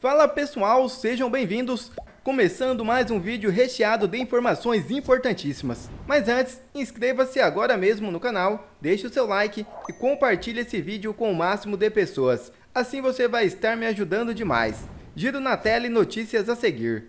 Fala pessoal, sejam bem-vindos! Começando mais um vídeo recheado de informações importantíssimas. Mas antes, inscreva-se agora mesmo no canal, deixe o seu like e compartilhe esse vídeo com o máximo de pessoas. Assim você vai estar me ajudando demais. Giro na tela e notícias a seguir.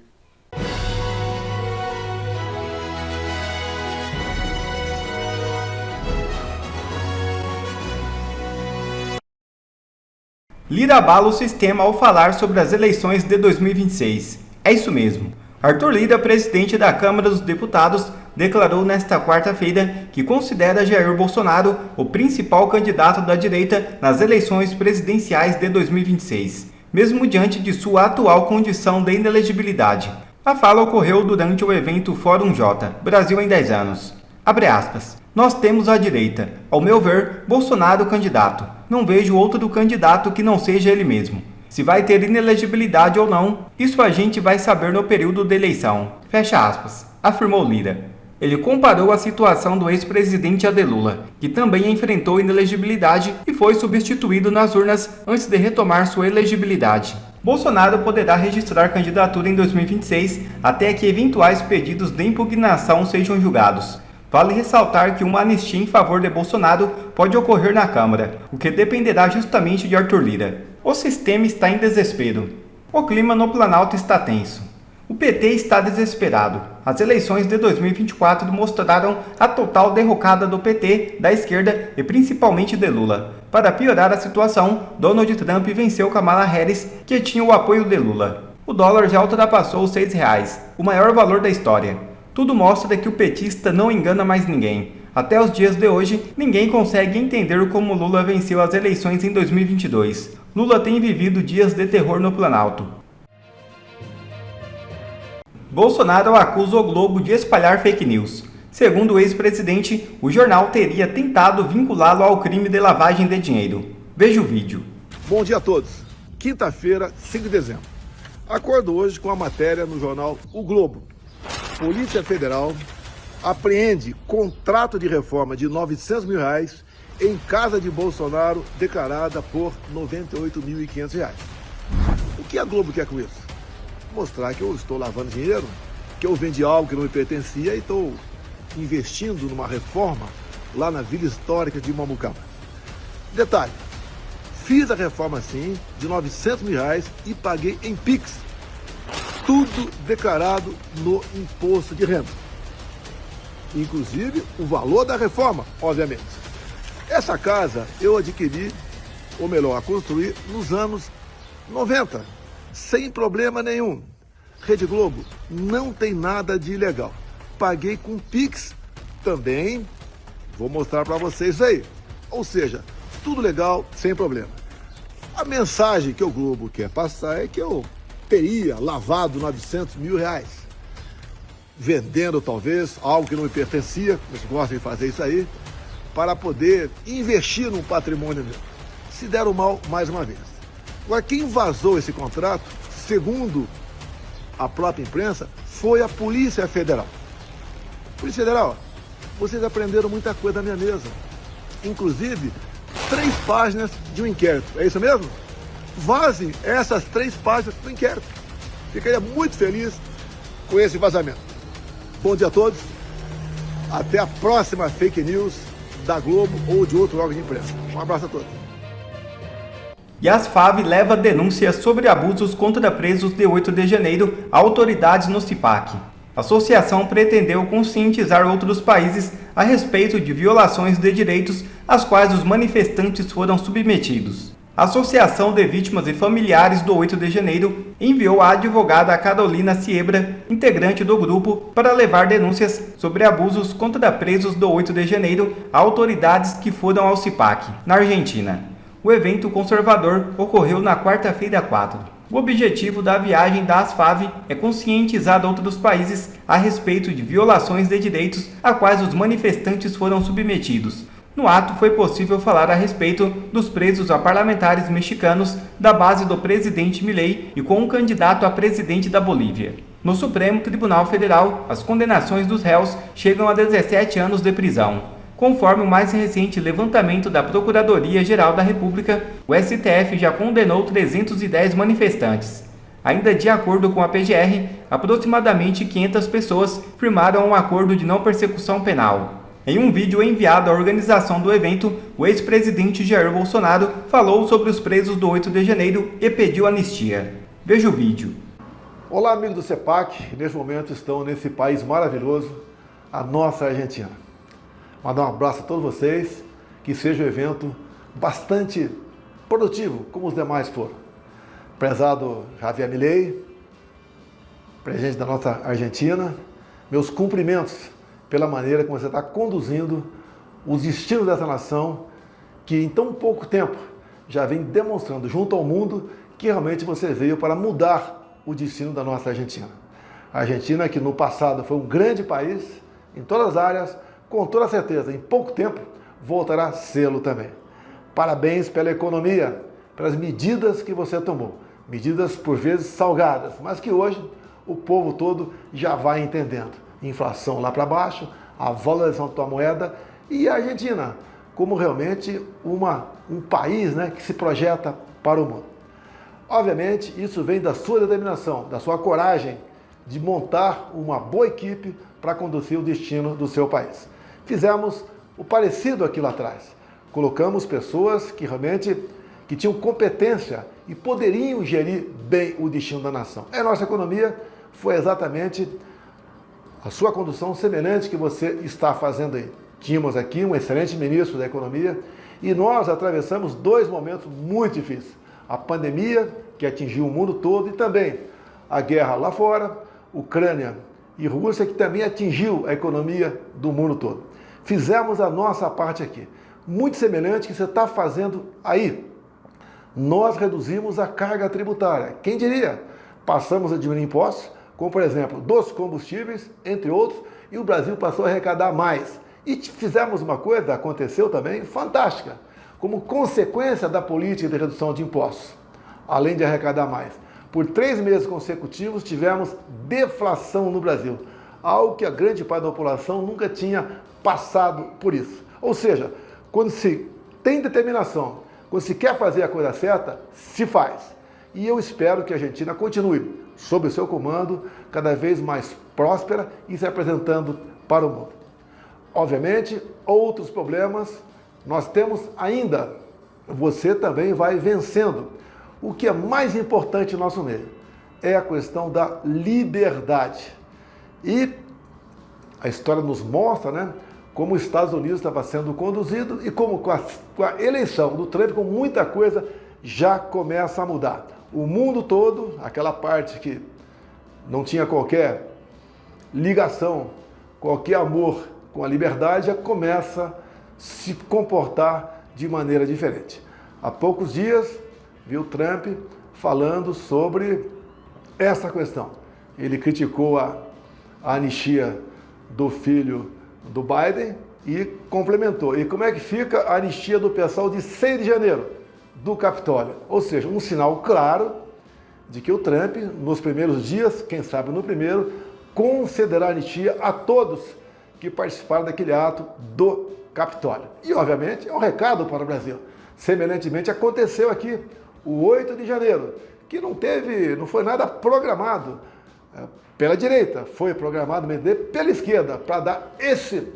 Lira abala o sistema ao falar sobre as eleições de 2026. É isso mesmo. Arthur Lira, presidente da Câmara dos Deputados, declarou nesta quarta-feira que considera Jair Bolsonaro o principal candidato da direita nas eleições presidenciais de 2026, mesmo diante de sua atual condição de inelegibilidade. A fala ocorreu durante o evento Fórum J, Brasil em 10 anos. Abre aspas. Nós temos a direita. Ao meu ver, Bolsonaro candidato. Não vejo outro candidato que não seja ele mesmo. Se vai ter inelegibilidade ou não, isso a gente vai saber no período da eleição. Fecha aspas, afirmou Lira. Ele comparou a situação do ex-presidente a de Lula, que também enfrentou inelegibilidade e foi substituído nas urnas antes de retomar sua elegibilidade. Bolsonaro poderá registrar candidatura em 2026 até que eventuais pedidos de impugnação sejam julgados. Vale ressaltar que uma anistia em favor de Bolsonaro pode ocorrer na Câmara, o que dependerá justamente de Arthur Lira. O sistema está em desespero. O clima no Planalto está tenso. O PT está desesperado. As eleições de 2024 mostraram a total derrocada do PT, da esquerda e principalmente de Lula. Para piorar a situação, Donald Trump venceu Kamala Harris, que tinha o apoio de Lula. O dólar já ultrapassou os R$6, o maior valor da história. Tudo mostra que o petista não engana mais ninguém. Até os dias de hoje, ninguém consegue entender como Lula venceu as eleições em 2022. Lula tem vivido dias de terror no Planalto. Bolsonaro acusa o Globo de espalhar fake news. Segundo o ex-presidente, o jornal teria tentado vinculá-lo ao crime de lavagem de dinheiro. Veja o vídeo. Bom dia a todos. Quinta-feira, 5 de dezembro. Acordo hoje com a matéria no jornal O Globo. Polícia Federal apreende contrato de reforma de R$900 mil em casa de Bolsonaro declarada por R$98.500. O que a Globo quer com isso? Mostrar que eu estou lavando dinheiro, que eu vendi algo que não me pertencia e estou investindo numa reforma lá na Vila Histórica de Mamucaba. Detalhe, fiz a reforma sim, de R$900 mil e paguei em Pix. Tudo declarado no imposto de renda. Inclusive o valor da reforma, obviamente. Essa casa eu adquiri, ou melhor, a construí nos anos 90, sem problema nenhum. Rede Globo não tem nada de ilegal. Paguei com Pix também, vou mostrar para vocês aí. Ou seja, tudo legal, sem problema. A mensagem que o Globo quer passar é que eu teria lavado R$900 mil, vendendo talvez algo que não me pertencia, eles gostam de fazer isso aí, para poder investir num patrimônio meu. Se deram mal mais uma vez. Agora, quem vazou esse contrato, segundo a própria imprensa, foi a Polícia Federal. Polícia Federal, vocês aprenderam muita coisa na minha mesa. Inclusive, 3 páginas de um inquérito. É isso mesmo? Vazem essas 3 páginas do inquérito. Ficaria muito feliz com esse vazamento. Bom dia a todos. Até a próxima fake news da Globo ou de outro órgão de imprensa. Um abraço a todos. E a ASFAV leva denúncias sobre abusos contra presos de 8 de janeiro a autoridades no CIPAC. A associação pretendeu conscientizar outros países a respeito de violações de direitos às quais os manifestantes foram submetidos. A Associação de Vítimas e Familiares do 8 de janeiro enviou a advogada Carolina Siebra, integrante do grupo, para levar denúncias sobre abusos contra presos do 8 de janeiro a autoridades que foram ao CIPAC, na Argentina. O evento conservador ocorreu na quarta-feira 4. O objetivo da viagem da ASFAV é conscientizar outros países a respeito de violações de direitos a quais os manifestantes foram submetidos. No ato, foi possível falar a respeito dos presos a parlamentares mexicanos da base do presidente Milei e com um candidato a presidente da Bolívia. No Supremo Tribunal Federal, as condenações dos réus chegam a 17 anos de prisão. Conforme o mais recente levantamento da Procuradoria-Geral da República, o STF já condenou 310 manifestantes. Ainda de acordo com a PGR, aproximadamente 500 pessoas firmaram um acordo de não persecução penal. Em um vídeo enviado à organização do evento, o ex-presidente Jair Bolsonaro falou sobre os presos do 8 de janeiro e pediu anistia. Veja o vídeo. Olá, amigos do CEPAC, que neste momento estão nesse país maravilhoso, a nossa Argentina. Mandar um abraço a todos vocês, que seja um evento bastante produtivo, como os demais foram. Prezado Javier Milei, presidente da nossa Argentina, meus cumprimentos pela maneira como você está conduzindo os destinos dessa nação, que em tão pouco tempo já vem demonstrando junto ao mundo que realmente você veio para mudar o destino da nossa Argentina. A Argentina, que no passado foi um grande país, em todas as áreas, com toda certeza, em pouco tempo, voltará a sê-lo também. Parabéns pela economia, pelas medidas que você tomou. Medidas por vezes salgadas, mas que hoje o povo todo já vai entendendo. Inflação lá para baixo, a valorização da tua moeda e a Argentina como realmente um país, né, que se projeta para o mundo. Obviamente, isso vem da sua determinação, da sua coragem de montar uma boa equipe para conduzir o destino do seu país. Fizemos o parecido aqui lá atrás. Colocamos pessoas que realmente tinham competência e poderiam gerir bem o destino da nação. A nossa economia foi exatamente a sua condução semelhante que você está fazendo aí. Tínhamos aqui um excelente ministro da Economia e nós atravessamos dois momentos muito difíceis. A pandemia, que atingiu o mundo todo, e também a guerra lá fora, Ucrânia e Rússia, que também atingiu a economia do mundo todo. Fizemos a nossa parte aqui. Muito semelhante que você está fazendo aí. Nós reduzimos a carga tributária. Quem diria? Passamos a diminuir impostos, como por exemplo, dos combustíveis, entre outros, e o Brasil passou a arrecadar mais. E fizemos uma coisa, aconteceu também, fantástica, como consequência da política de redução de impostos, além de arrecadar mais. Por 3 meses consecutivos tivemos deflação no Brasil, algo que a grande parte da população nunca tinha passado por isso. Ou seja, quando se tem determinação, quando se quer fazer a coisa certa, se faz. E eu espero que a Argentina continue, sob o seu comando, cada vez mais próspera e se apresentando para o mundo. Obviamente, outros problemas nós temos ainda. Você também vai vencendo. O que é mais importante no nosso meio é a questão da liberdade. E a história nos mostra, né, como os Estados Unidos estava sendo conduzido e como com a eleição do Trump, com muita coisa já começa a mudar. O mundo todo, aquela parte que não tinha qualquer ligação, qualquer amor com a liberdade, já começa a se comportar de maneira diferente. Há poucos dias, viu Trump falando sobre essa questão. Ele criticou a anistia do filho do Biden e complementou. E como é que fica a anistia do pessoal de 6 de janeiro, do Capitólio? Ou seja, um sinal claro de que o Trump, nos primeiros dias, quem sabe no primeiro, concederá anistia a todos que participaram daquele ato do Capitólio. E, obviamente, é um recado para o Brasil. Semelhantemente, aconteceu aqui, o 8 de janeiro, que não foi nada programado pela direita, foi programado pela esquerda, para dar esse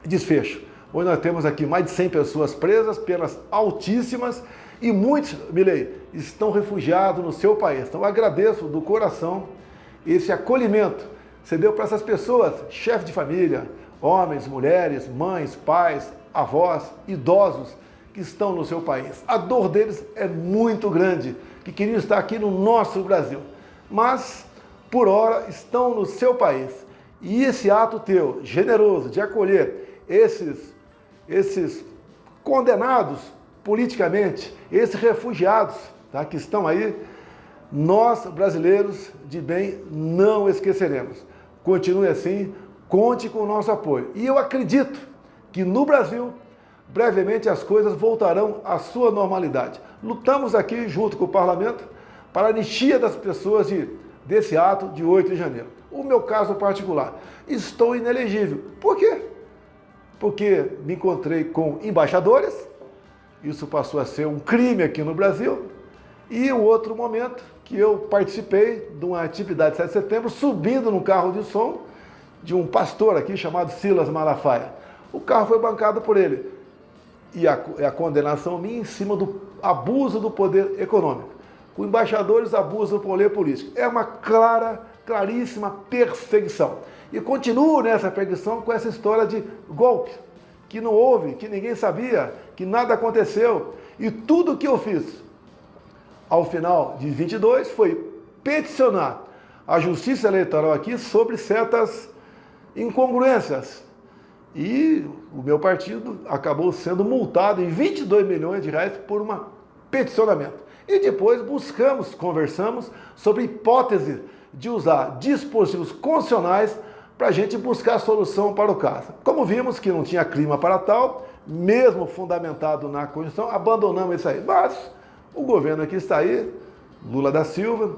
desfecho. Hoje nós temos aqui mais de 100 pessoas presas, penas altíssimas, e muitos, Milei, estão refugiados no seu país. Então eu agradeço do coração esse acolhimento que você deu para essas pessoas, chefes de família, homens, mulheres, mães, pais, avós, idosos que estão no seu país. A dor deles é muito grande, que queriam estar aqui no nosso Brasil, mas por hora estão no seu país. E esse ato teu, generoso, de acolher esses condenados politicamente, esses refugiados, tá, que estão aí, nós, brasileiros de bem, não esqueceremos. Continue assim, conte com o nosso apoio. E eu acredito que no Brasil, brevemente as coisas voltarão à sua normalidade. Lutamos aqui, junto com o parlamento, para a anistia das pessoas desse ato de 8 de janeiro. O meu caso particular, estou inelegível. Por quê? Porque me encontrei com embaixadores, isso passou a ser um crime aqui no Brasil, e o outro momento, que eu participei de uma atividade de 7 de setembro, subindo num carro de som de um pastor aqui chamado Silas Malafaia. O carro foi bancado por ele. E a condenação minha em cima do abuso do poder econômico. Os embaixadores abusam do poder político. É uma claríssima perseguição. E continuo nessa perseguição com essa história de golpe, que não houve, que ninguém sabia, que nada aconteceu. E tudo que eu fiz ao final de 22 foi peticionar a Justiça Eleitoral aqui sobre certas incongruências. E o meu partido acabou sendo multado em 22 milhões de reais por um peticionamento. E depois conversamos sobre hipótese de usar dispositivos constitucionais para a gente buscar solução para o caso. Como vimos que não tinha clima para tal, mesmo fundamentado na Constituição, abandonamos isso aí. Mas o governo que está aí, Lula da Silva,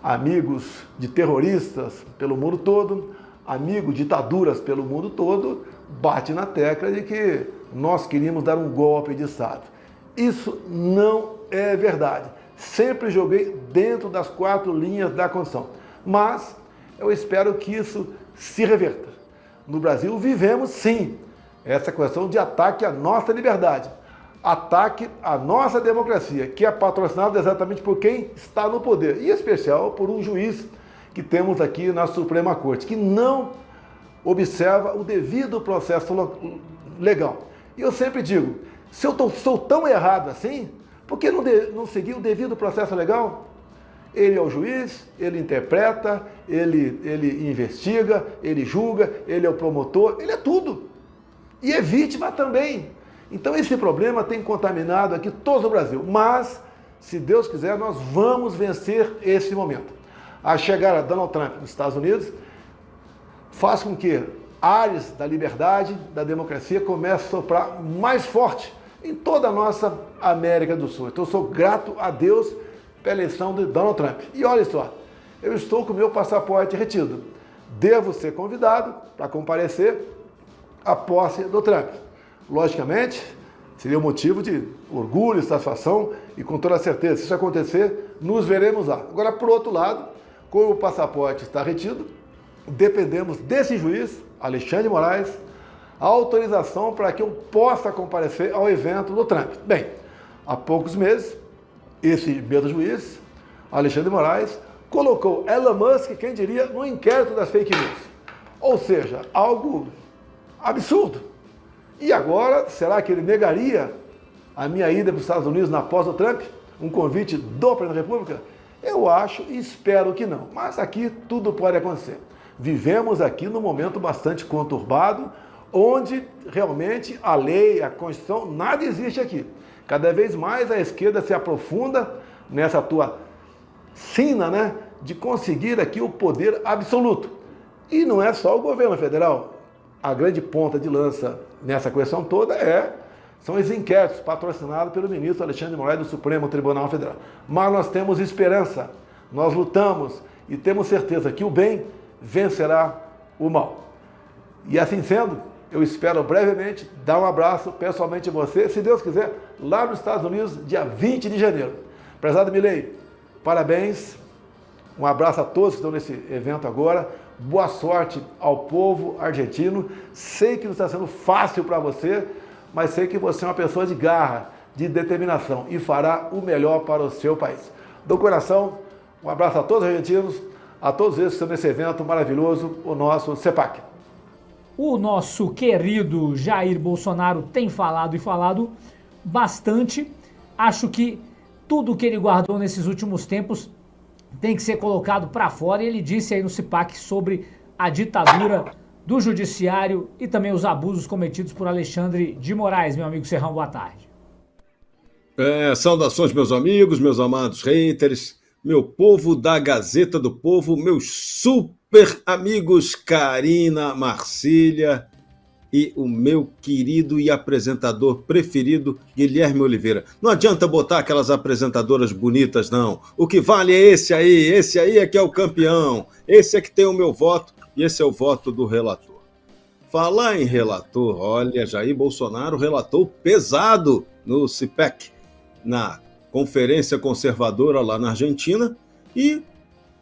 amigos de terroristas pelo mundo todo, amigos de ditaduras pelo mundo todo, bate na tecla de que nós queríamos dar um golpe de Estado. Isso não é verdade. Sempre joguei dentro das 4 linhas da Constituição. Mas eu espero que isso se reverta. No Brasil vivemos, sim, essa questão de ataque à nossa liberdade, ataque à nossa democracia, que é patrocinada exatamente por quem está no poder, e em especial por um juiz que temos aqui na Suprema Corte, que não observa o devido processo legal. E eu sempre digo, se eu sou tão errado assim, por que não seguir o devido processo legal? Ele é o juiz, ele interpreta, ele investiga, ele julga, ele é o promotor, ele é tudo. E é vítima também. Então esse problema tem contaminado aqui todo o Brasil. Mas, se Deus quiser, nós vamos vencer esse momento. A chegada de Donald Trump nos Estados Unidos faz com que áreas da liberdade, da democracia comecem a soprar mais forte em toda a nossa América do Sul. Então eu sou grato a Deus pela eleição de Donald Trump. E olha só, eu estou com o meu passaporte retido. Devo ser convidado para comparecer à posse do Trump. Logicamente, seria um motivo de orgulho, satisfação e com toda certeza, se isso acontecer, nos veremos lá. Agora, por outro lado, como o passaporte está retido, dependemos desse juiz, Alexandre de Moraes, a autorização para que eu possa comparecer ao evento do Trump. Bem, há poucos meses, esse mesmo juiz, Alexandre de Moraes, colocou Elon Musk, quem diria, no inquérito das fake news. Ou seja, algo absurdo. E agora, será que ele negaria a minha ida para os Estados Unidos na posse do Trump? Um convite do presidente da República? Eu acho e espero que não. Mas aqui tudo pode acontecer. Vivemos aqui num momento bastante conturbado, onde realmente a lei, a Constituição, nada existe aqui. Cada vez mais a esquerda se aprofunda nessa tua sina, né, de conseguir aqui o poder absoluto. E não é só o governo federal. A grande ponta de lança nessa questão toda são os inquéritos patrocinados pelo ministro Alexandre de Moraes do Supremo Tribunal Federal. Mas nós temos esperança, nós lutamos e temos certeza que o bem vencerá o mal. E assim sendo, eu espero brevemente dar um abraço pessoalmente a você, se Deus quiser, lá nos Estados Unidos, dia 20 de janeiro. Prezado Milei, parabéns, um abraço a todos que estão nesse evento agora, boa sorte ao povo argentino. Sei que não está sendo fácil para você, mas sei que você é uma pessoa de garra, de determinação e fará o melhor para o seu país. Do coração, um abraço a todos os argentinos, a todos esses que estão nesse evento maravilhoso, o nosso CEPAC. O nosso querido Jair Bolsonaro tem falado e falado bastante. Acho que tudo que ele guardou nesses últimos tempos tem que ser colocado para fora. E ele disse aí no CIPAC sobre a ditadura do judiciário e também os abusos cometidos por Alexandre de Moraes. Meu amigo Serrão, boa tarde. Saudações, meus amigos, meus amados haters, meu povo da Gazeta do Povo, meus super amigos Karina, Marcília e o meu querido e apresentador preferido, Guilherme Oliveira. Não adianta botar aquelas apresentadoras bonitas, não. O que vale é esse aí é que é o campeão, esse é que tem o meu voto e esse é o voto do relator. Falar em relator, olha, Jair Bolsonaro relatou pesado no CIPEC, na Conferência Conservadora lá na Argentina, e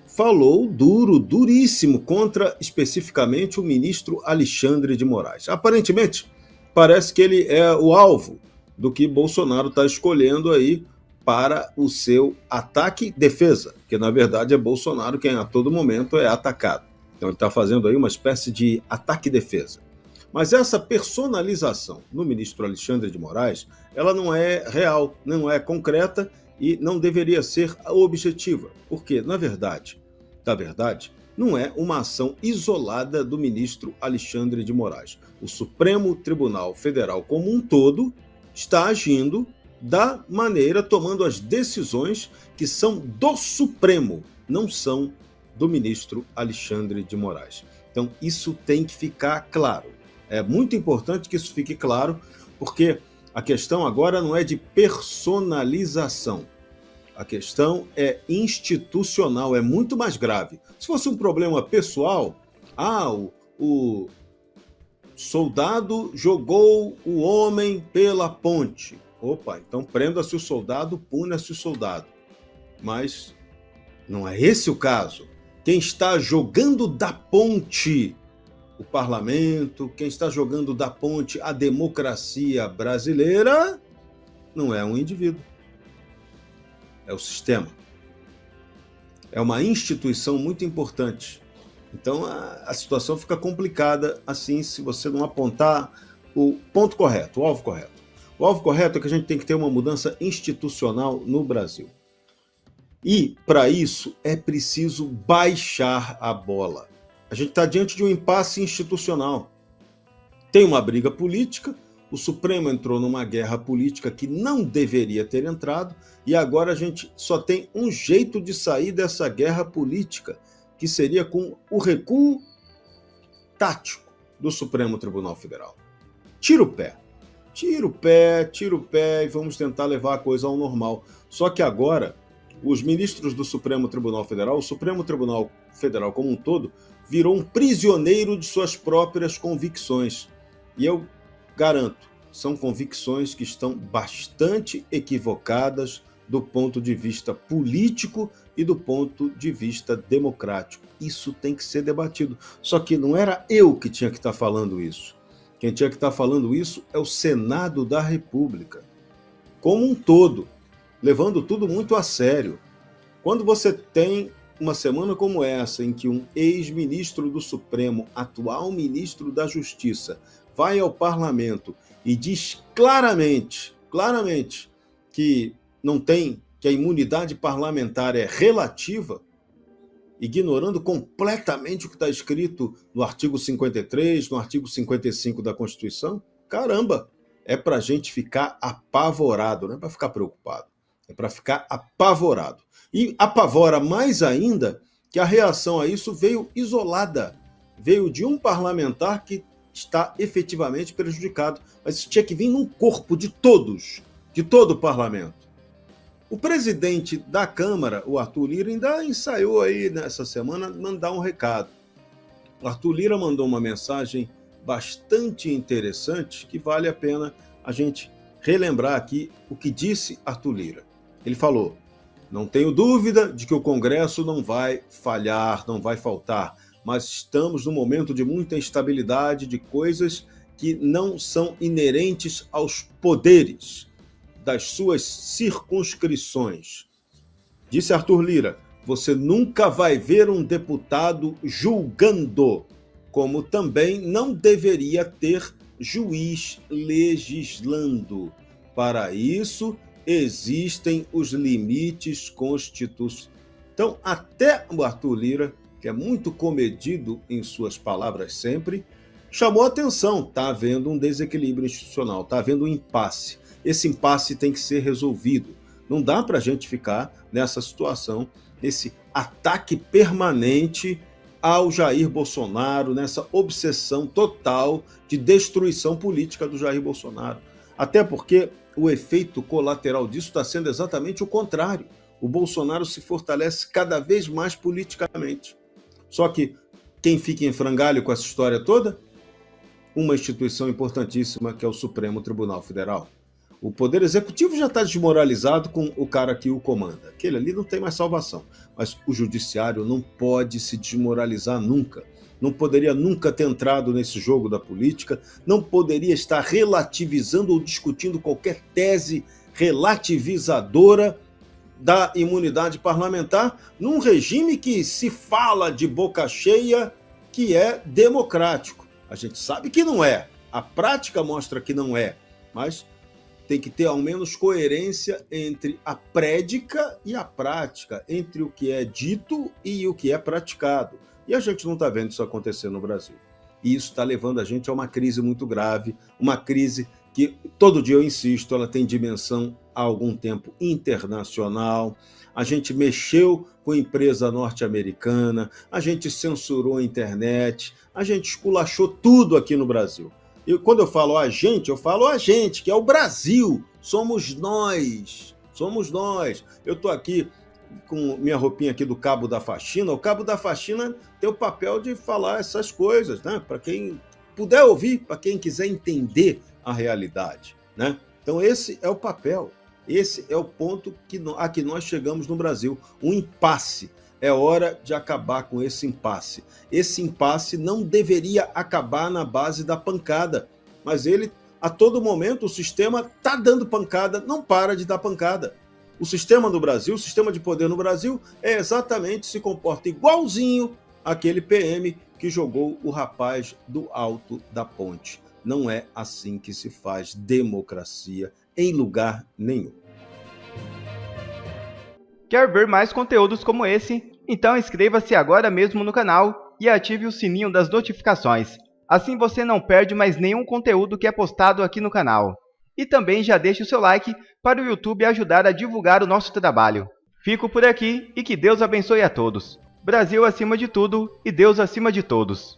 falou duro, duríssimo, contra especificamente o ministro Alexandre de Moraes. Aparentemente, parece que ele é o alvo do que Bolsonaro está escolhendo aí para o seu ataque-defesa, que na verdade é Bolsonaro quem a todo momento é atacado. Então ele está fazendo aí uma espécie de ataque-defesa. Mas essa personalização no ministro Alexandre de Moraes, ela não é real, não é concreta e não deveria ser objetiva, porque, na verdade, não é uma ação isolada do ministro Alexandre de Moraes. O Supremo Tribunal Federal como um todo está agindo da maneira, tomando as decisões que são do Supremo, não são do ministro Alexandre de Moraes. Então, isso tem que ficar claro. É muito importante que isso fique claro, porque a questão agora não é de personalização. A questão é institucional, é muito mais grave. Se fosse um problema pessoal, o soldado jogou o homem pela ponte. Opa, então prenda-se o soldado, puna-se o soldado. Mas não é esse o caso. Quem está jogando da ponte o parlamento, quem está jogando da ponte a democracia brasileira, não é um indivíduo. É o sistema. É uma instituição muito importante. Então a situação fica complicada assim se você não apontar o ponto correto, o alvo correto. O alvo correto é que a gente tem que ter uma mudança institucional no Brasil. E, para isso, é preciso baixar a bola. A gente está diante de um impasse institucional. Tem uma briga política, o Supremo entrou numa guerra política que não deveria ter entrado, e agora a gente só tem um jeito de sair dessa guerra política, que seria com o recuo tático do Supremo Tribunal Federal. Tira o pé e vamos tentar levar a coisa ao normal. Só que agora, os ministros do Supremo Tribunal Federal, o Supremo Tribunal Federal como um todo, virou um prisioneiro de suas próprias convicções. E eu garanto, são convicções que estão bastante equivocadas do ponto de vista político e do ponto de vista democrático. Isso tem que ser debatido. Só que não era eu que tinha que estar falando isso. Quem tinha que estar falando isso é o Senado da República, como um todo, levando tudo muito a sério. Quando você tem uma semana como essa, em que um ex-ministro do Supremo, atual ministro da Justiça, vai ao parlamento e diz claramente que não tem, que a imunidade parlamentar é relativa, ignorando completamente o que está escrito no artigo 53, no artigo 55 da Constituição, caramba, é para a gente ficar apavorado, não é para ficar preocupado, é para ficar apavorado. E apavora mais ainda que a reação a isso veio isolada, veio de um parlamentar que está efetivamente prejudicado, mas isso tinha que vir num corpo de todos, de todo o parlamento. O presidente da Câmara, o Arthur Lira, ainda ensaiou aí nessa semana mandar um recado. O Arthur Lira mandou uma mensagem bastante interessante que vale a pena a gente relembrar aqui o que disse Arthur Lira. Ele falou: não tenho dúvida de que o Congresso não vai falhar, não vai faltar, mas estamos num momento de muita instabilidade, de coisas que não são inerentes aos poderes das suas circunscrições. Disse Arthur Lira: você nunca vai ver um deputado julgando, como também não deveria ter juiz legislando. Para isso, existem os limites constitucionais. Então, até o Arthur Lira, que é muito comedido em suas palavras sempre, chamou a atenção. Está havendo um desequilíbrio institucional, está havendo um impasse. Esse impasse tem que ser resolvido. Não dá para a gente ficar nessa situação, nesse ataque permanente ao Jair Bolsonaro, nessa obsessão total de destruição política do Jair Bolsonaro. Até porque o efeito colateral disso está sendo exatamente o contrário. O Bolsonaro se fortalece cada vez mais politicamente. Só que quem fica em frangalho com essa história toda? Uma instituição importantíssima que é o Supremo Tribunal Federal. O Poder Executivo já está desmoralizado com o cara que o comanda. Aquele ali não tem mais salvação. Mas o Judiciário não pode se desmoralizar nunca. Não poderia nunca ter entrado nesse jogo da política, não poderia estar relativizando ou discutindo qualquer tese relativizadora da imunidade parlamentar num regime que se fala de boca cheia que é democrático. A gente sabe que não é, a prática mostra que não é, mas tem que ter ao menos coerência entre a prédica e a prática, entre o que é dito e o que é praticado. E a gente não está vendo isso acontecer no Brasil. E isso está levando a gente a uma crise muito grave, uma crise que, todo dia eu insisto, ela tem dimensão há algum tempo internacional. A gente mexeu com empresa norte-americana, a gente censurou a internet, a gente esculachou tudo aqui no Brasil. E quando eu falo a gente, que é o Brasil, somos nós. Eu estou aqui com minha roupinha aqui do Cabo da Faxina. O Cabo da Faxina tem o papel de falar essas coisas, né? Para quem puder ouvir, para quem quiser entender a realidade, né? Então esse é o papel, esse é o ponto a que nós chegamos no Brasil, um impasse. É hora de acabar com esse impasse. Esse impasse não deveria acabar na base da pancada, mas ele, a todo momento, o sistema está dando pancada, não para de dar pancada. O sistema no Brasil, o sistema de poder no Brasil, se comporta igualzinho àquele PM que jogou o rapaz do alto da ponte. Não é assim que se faz democracia em lugar nenhum. Quer ver mais conteúdos como esse? Então inscreva-se agora mesmo no canal e ative o sininho das notificações. Assim você não perde mais nenhum conteúdo que é postado aqui no canal. E também já deixe o seu like para o YouTube ajudar a divulgar o nosso trabalho. Fico por aqui e que Deus abençoe a todos. Brasil acima de tudo e Deus acima de todos.